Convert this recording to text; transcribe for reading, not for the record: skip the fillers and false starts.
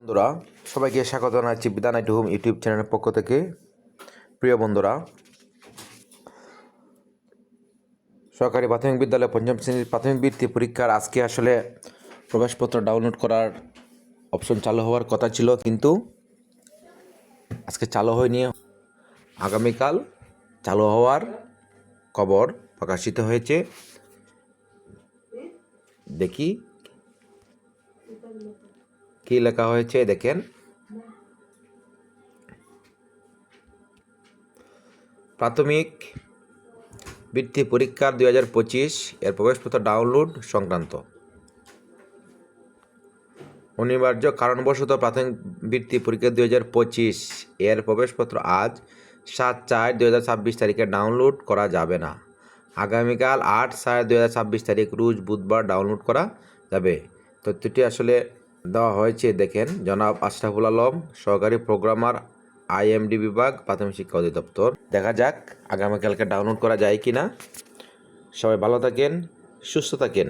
বন্ধুরা সবাইকে স্বাগত জানাচ্ছি বিধান আইটি হোম ইউটিউব চ্যানেলের পক্ষ থেকে। প্রিয় বন্ধুরা, সরকারি প্রাথমিক বিদ্যালয় পঞ্চম শ্রেণীর প্রাথমিক বৃত্তি পরীক্ষার আজকে আসলে প্রবেশপত্র ডাউনলোড করার অপশন চালু হওয়ার কথা ছিল, কিন্তু আজকে চালু হয়নি। আগামীকাল চালু হওয়ার খবর প্রকাশিত হয়েছে। দেখি কি লেখা হয়েছে, দেখেন। প্রাথমিক বৃত্তি পরীক্ষার 2025 এর প্রবেশপত্র ডাউনলোড সংক্রান্ত অনিবার্য কারণবশত প্রাথমিক বৃত্তি পরীক্ষা 2025 এর প্রবেশপত্র আজ 7/4/2026 তারিখে ডাউনলোড করা যাবে না। আগামীকাল 8/4/2026 তারিখ রোজ বুধবার ডাউনলোড করা যাবে। তথ্যটি আসলে দেওয়া হয়েছে, দেখেন। জনাব আশরাফুল আলম, সহকারী প্রোগ্রামার, IMD বিভাগ, প্রাথমিক শিক্ষা অধিদপ্তর। দেখা যাক আগামীকালকে ডাউনলোড করা যায় কি না। সবাই ভালো থাকেন, সুস্থ থাকেন।